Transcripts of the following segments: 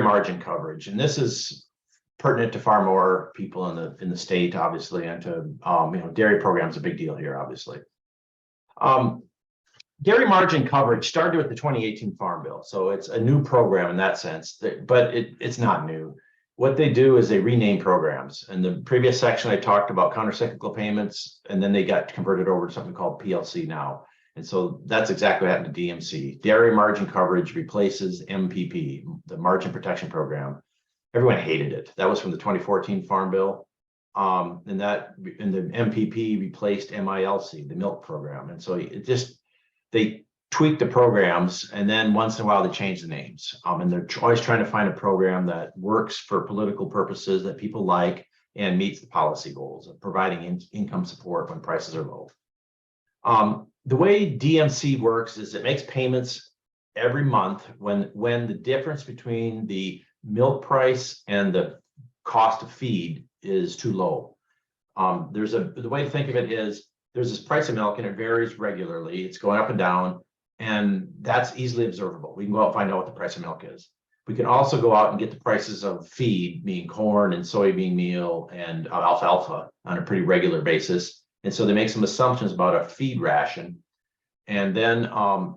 margin coverage, and this is pertinent to far more people in the state, obviously, and to dairy program is a big deal here, obviously. Dairy margin coverage started with the 2018 Farm Bill, so it's a new program in that sense, but it's not new. What they do is they rename programs. In the previous section, I talked about countercyclical payments, and then they got converted over to something called PLC now. And so that's exactly what happened to DMC. Dairy margin coverage replaces MPP, the Margin Protection Program. Everyone hated it. That was from the 2014 Farm Bill. And the MPP replaced MILC, the milk program. And so they tweak the programs, and then once in a while they change the names. And they're always trying to find a program that works for political purposes that people like and meets the policy goals of providing income support when prices are low. The way DMC works is it makes payments every month when the difference between the milk price and the cost of feed is too low. The way to think of it is there's this price of milk and it varies regularly. It's going up and down, and that's easily observable. We can go out and find out what the price of milk is. We can also go out and get the prices of feed, meaning corn and soybean meal and alfalfa, on a pretty regular basis. And so they make some assumptions about a feed ration. And then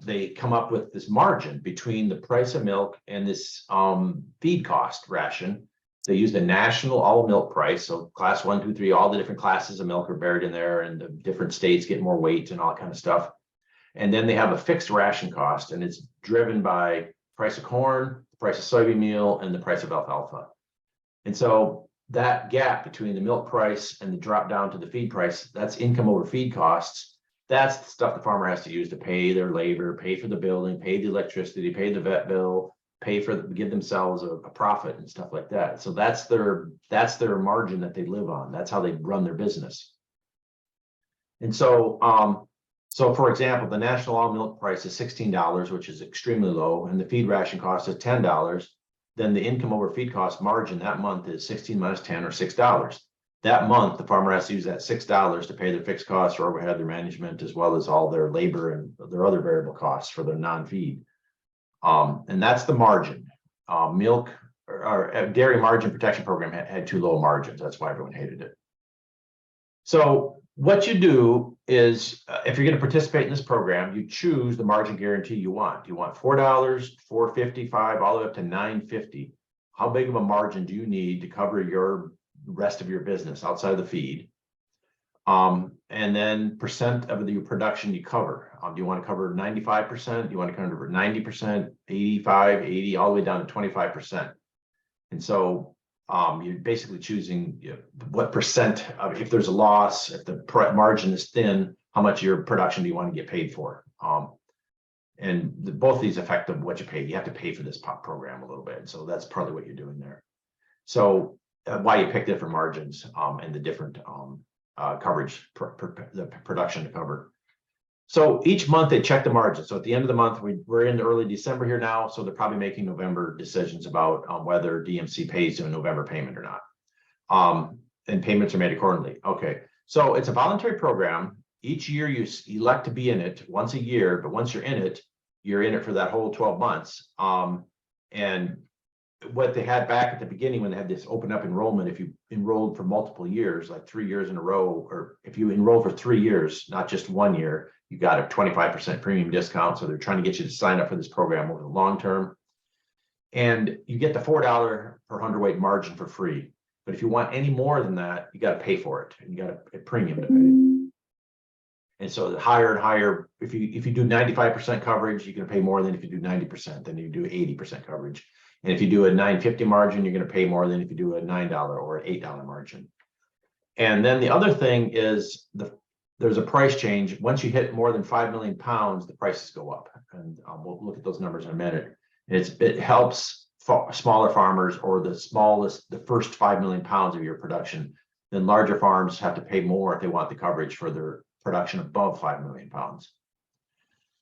they come up with this margin between the price of milk and this feed cost ration. They use the national all milk price. So class 1, 2, 3, all the different classes of milk are buried in there, and the different states get more weight and all that kind of stuff. And then they have a fixed ration cost, and it's driven by price of corn, the price of soybean meal, and the price of alfalfa. And so that gap between the milk price and the drop down to the feed price, that's income over feed costs. That's the stuff the farmer has to use to pay their labor, pay for the building, pay the electricity, pay the vet bill, give themselves a profit and stuff like that. So that's their margin that they live on. That's how they run their business. And so, for example, the national all milk price is $16, which is extremely low, and the feed ration cost is $10. Then the income over feed cost margin that month is 16 minus 10, or $6. That month, the farmer has to use that $6 to pay their fixed costs, or overhead, their management, as well as all their labor and their other variable costs for their non-feed. And that's the margin. Milk or dairy margin protection program had too low margins. That's why everyone hated it. So what you do is, if you're going to participate in this program, you choose the margin guarantee you want. You want $4, $4.55, all the way up to $9.50. How big of a margin do you need to cover your rest of your business outside of the feed? And then percent of your production you cover. Do you want to cover 95%? Do you want to cover 90%, 85, 80, all the way down to 25%? And so you're basically choosing what percent of, if there's a loss, if the margin is thin, how much of your production do you want to get paid for? And both of these affect what you pay. You have to pay for this program a little bit. So that's probably what you're doing there. So why you pick different margins and the different coverage, the production to cover. So each month they check the margin. So at the end of the month, we're in early December here now, so they're probably making November decisions about whether DMC pays a November payment or not. And payments are made accordingly. Okay, so it's a voluntary program. Each year you elect to be in it once a year, but once you're in it for that whole 12 months. And what they had back at the beginning when they had this open up enrollment, if you enrolled for multiple years, like 3 years in a row, or if you enroll for 3 years, not just 1 year, you got a 25% premium discount. So they're trying to get you to sign up for this program over the long term. And you get the $4 per hundredweight margin for free. But if you want any more than that, you got to pay for it, and you got a premium to pay. And so the higher and higher, if you do 95% coverage, you're going to pay more than if you do 90%, than you do 80% coverage. And if you do a $9.50 margin, you're going to pay more than if you do a $9 or an $8 margin. And then the other thing is there's a price change. Once you hit more than 5 million pounds, the prices go up. And we'll look at those numbers in a minute. It helps smaller farmers, or the first 5 million pounds of your production. Then larger farms have to pay more if they want the coverage for their production above 5 million pounds.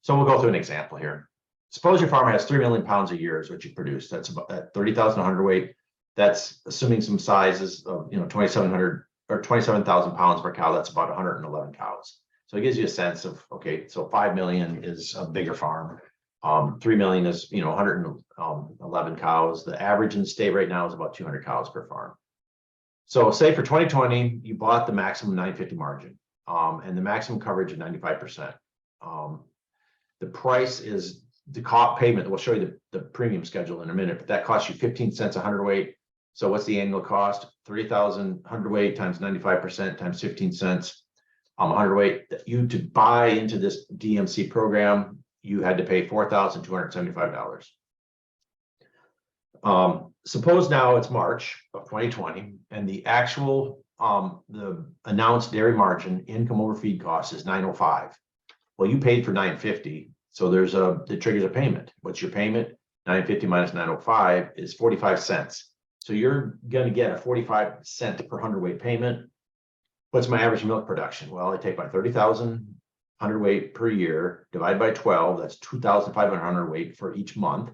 So we'll go through an example here. Suppose your farm has 3 million pounds a year is what you produce. That's about at 30,000 hundredweight. That's assuming some sizes of 2,700 or 27,000 pounds per cow. That's about 111 cows. So it gives you a sense of, okay, so 5 million is a bigger farm. 3 million is, 111 cows. The average in the state right now is about 200 cows per farm. So say for 2020, you bought the maximum 950 margin, and the maximum coverage of 95%. The price is the cost payment. We'll show you the premium schedule in a minute, but that costs you 15 cents a hundredweight. So what's the annual cost? 3,000 hundredweight times 95% times 15 cents hundredweight. You to buy into this DMC program, you had to pay $4,275. Suppose now it's March of 2020, and the actual the announced dairy margin income over feed cost is 905. Well, you paid for 950, so it triggers a payment. What's your payment? 950 minus 905 is 45 cents. So you're going to get a 45 cent per hundredweight payment. What's my average milk production? Well, I take my 30,000 hundredweight per year, divide by 12, that's 2,500 hundredweight for each month.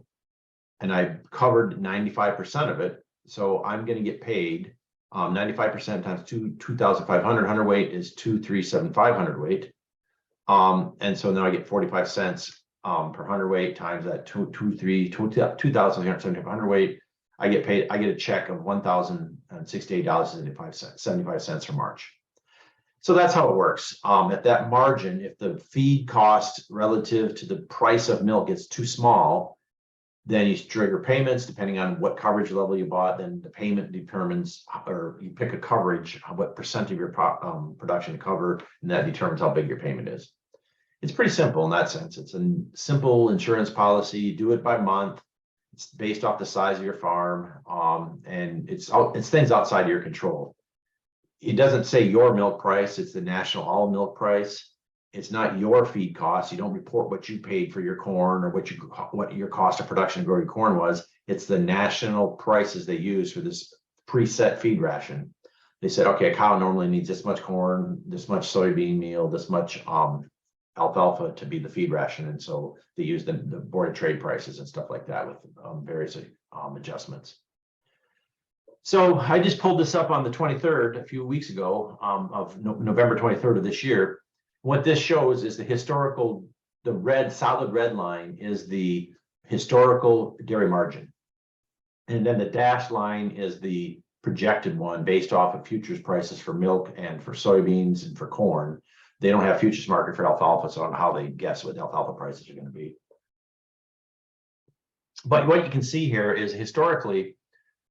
And I covered 95% of it. So I'm going to get paid 95% times 2,500 hundredweight is 2,375 hundredweight. And so now I get 45 cents per hundredweight times that 2,375 hundredweight. I get a check of $1,068.75 for March. So that's how it works. At that margin, if the feed cost relative to the price of milk is too small, then you trigger payments depending on what coverage level you bought. Then the payment determines, or you pick a coverage, what percent of your production to cover, and that determines how big your payment is. It's pretty simple in that sense. It's a simple insurance policy. You do it by month. It's based off the size of your farm, and it's things outside your control. It doesn't say your milk price. It's the national all milk price. It's not your feed costs. You don't report what you paid for your corn or what your cost of production to grow your corn was. It's the national prices they use for this preset feed ration. They said, okay, a cow normally needs this much corn, this much soybean meal, this much alfalfa to be the feed ration. And so they use the Board of Trade prices and stuff like that with various adjustments. So I just pulled this up on the 23rd, a few weeks ago, of November 23rd of this year. What this shows is the historical, the solid red line is the historical dairy margin. And then the dashed line is the projected one based off of futures prices for milk and for soybeans and for corn. They don't have futures market for alfalfa, so I don't know how they guess what the alfalfa prices are going to be. But what you can see here is historically,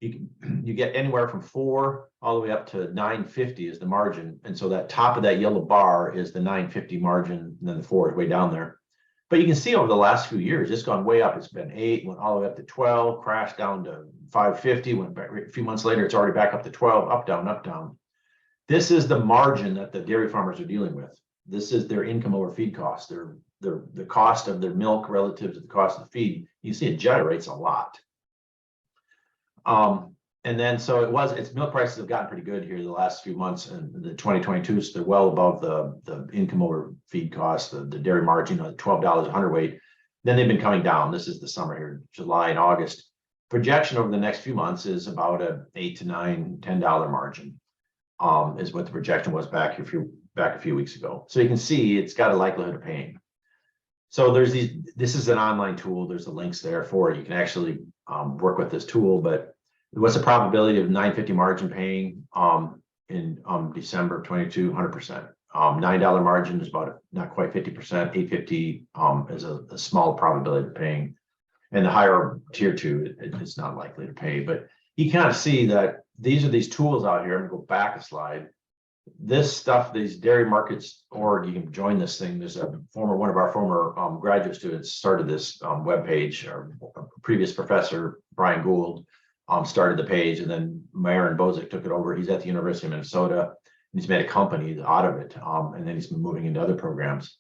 you get anywhere from 4 all the way up to 950 is the margin. And so that top of that yellow bar is the 950 margin, and then the 4 is way down there. But you can see over the last few years, it's gone way up. It's been 8, went all the way up to 12, crashed down to 550, went back a few months later, it's already back up to 12, up, down, up, down. This is the margin that the dairy farmers are dealing with. This is their income over feed cost, the cost of their milk relative to the cost of the feed. You see it generates a lot. And then so its milk prices have gotten pretty good here the last few months, and the 2022, so they're well above the income over feed cost, the dairy margin, $12 a hundredweight. Then they've been coming down. This is the summer here, July and August. Projection over the next few months is about a $8 to $9, $10 margin, is what the projection was back a few weeks ago. So you can see it's got a likelihood of paying. So this is an online tool. There's the links there for it. You can actually work with this tool, but what's the probability of 950 margin paying in December of 22? 100%. $9 margin is about not quite 50%. 850 is a small probability of paying, and the higher tier 2 it's not likely to pay. But you kind of see that these tools out here. I'm gonna go back a slide. This stuff, these dairy markets org, you can join this thing. There's one of our former graduate students started this webpage. Our previous professor, Brian Gould, started the page, and then Myron Bozick took it over. He's at the University of Minnesota, and he's made a company out of it, and then he's been moving into other programs.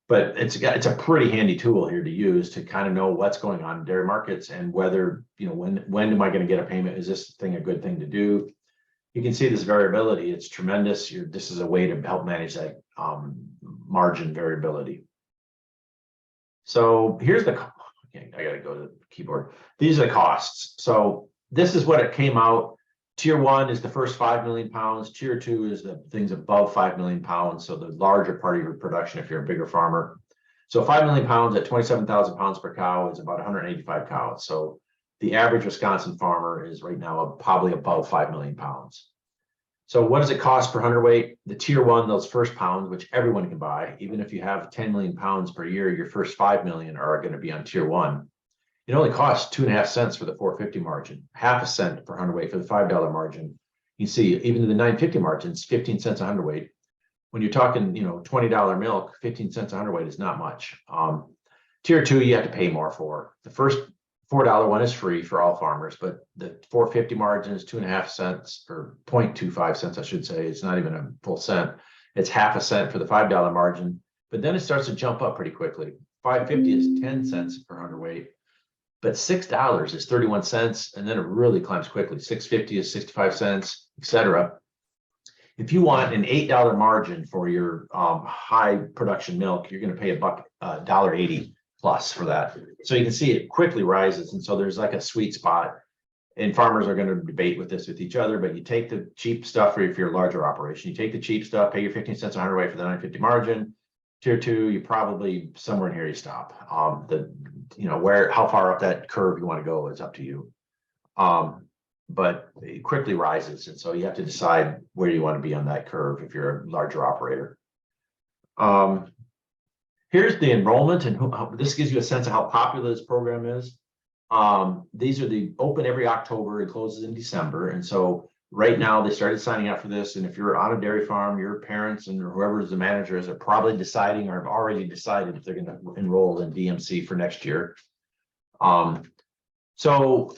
But it's a pretty handy tool here to use to kind of know what's going on in dairy markets and whether, when am I going to get a payment? Is this thing a good thing to do? You can see this variability. It's tremendous. This is a way to help manage that margin variability. So here's I got to go to the keyboard. These are the costs. So this is what it came out. Tier 1 is the first 5 million pounds. Tier 2 is the things above 5 million pounds. So the larger part of your production, if you're a bigger farmer. So 5 million pounds at 27,000 pounds per cow is about 185 cows. So the average Wisconsin farmer is right now probably above 5 million pounds. So what does it cost per hundredweight? The tier one, those first pounds, which everyone can buy, even if you have 10 million pounds per year, your first 5 million are going to be on tier one. It only costs 2.5 cents for the 450 margin, half a cent per hundredweight for the $5 margin. You see, even the 950 margins, 15 cents a hundredweight. When you're talking, $20 milk, 15 cents a hundredweight is not much. Tier two, you have to pay more for. The first $4 one is free for all farmers, but the 450 margin is 2.5 cents or 0.25 cents, I should say. It's not even a full cent. It's half a cent for the $5 margin, but then it starts to jump up pretty quickly. 550 is 10 cents per hundredweight, but $6 is 31 cents, and then it really climbs quickly. 650 is 65 cents, etc. If you want an $8 margin for your high production milk, you're going to pay $1.80 plus for that. So you can see it quickly rises. And so there's like a sweet spot, and farmers are going to debate with each other, but you take the cheap stuff for if you're a larger operation, you take the cheap stuff, pay your 15 cents a hundredweight for the 950 margin. Tier two, you probably somewhere in here you stop. How far up that curve you want to go is up to you. But it quickly rises. And so you have to decide where you want to be on that curve if you're a larger operator. Here's the enrollment, and this gives you a sense of how popular this program is. These are the open every October and closes in December. And so right now they started signing up for this. And if you're on a dairy farm, your parents and whoever the manager is are probably deciding or have already decided if they're going to enroll in DMC for next year. So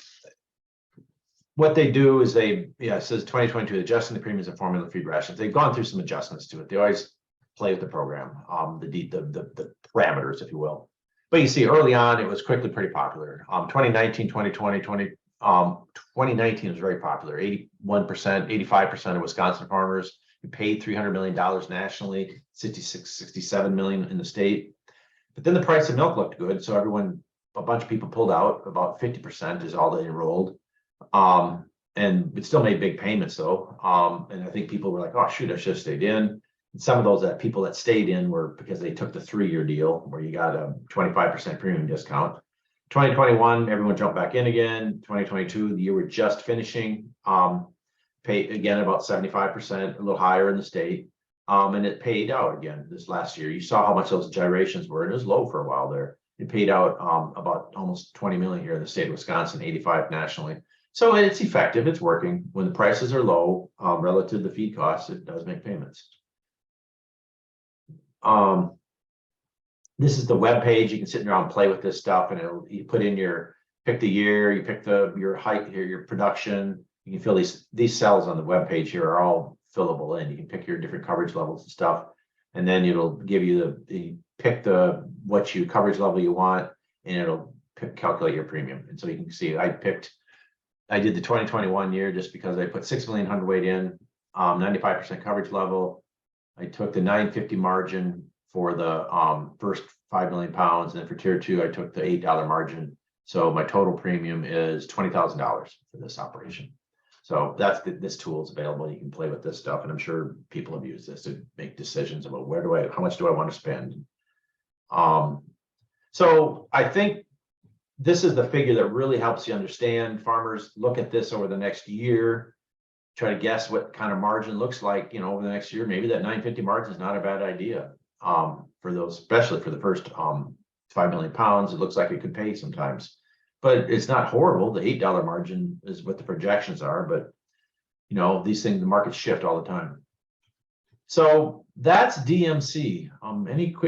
what they do is it says 2022 adjusting the premiums of formula feed rations. They've gone through some adjustments to it. They always play with the program, the parameters, if you will. But you see early on, it was quickly pretty popular. 2019, 2020, 2019 was very popular. 81%, 85% of Wisconsin farmers paid $300 million nationally, 67 million in the state. But then the price of milk looked good. So a bunch of people pulled out. About 50% is all they enrolled. And it still made big payments though. And I think people were like, oh shoot, I should have stayed in. And some of those people that stayed in were because they took the 3-year deal where you got a 25% premium discount. 2021, everyone jumped back in again. 2022, the year we're just finishing, paid again about 75%, a little higher in the state. And it paid out again this last year. You saw how much those gyrations were, and it was low for a while there. It paid out about almost 20 million here in the state of Wisconsin, 85 nationally. So it's effective, it's working. When the prices are low relative to the feed costs, it does make payments. This is the web page. You can sit around and play with this stuff, and you put in pick the year, you pick your height here, your production. You can fill these cells on the web page here are all fillable in. You can pick your different coverage levels and stuff, and then it'll give you what coverage level you want, and it'll calculate your premium. And so you can see I did the 2021 year just because I put 6 million hundredweight in, 95% coverage level. I took the 950 margin for the first 5 million pounds, and then for tier two, I took the $8 margin. So my total premium is $20,000 for this operation. So this tool is available. You can play with this stuff, and I'm sure people have used this to make decisions about how much do I want to spend. So I think this is the figure that really helps you understand. Farmers look at this over the next year, try to guess what kind of margin looks like, over the next year. Maybe that 950 margin is not a bad idea for those, especially for the first 5 million pounds. It looks like it could pay sometimes, but it's not horrible. The $8 margin is what the projections are, but these things, the markets shift all the time. So that's DMC. Any quick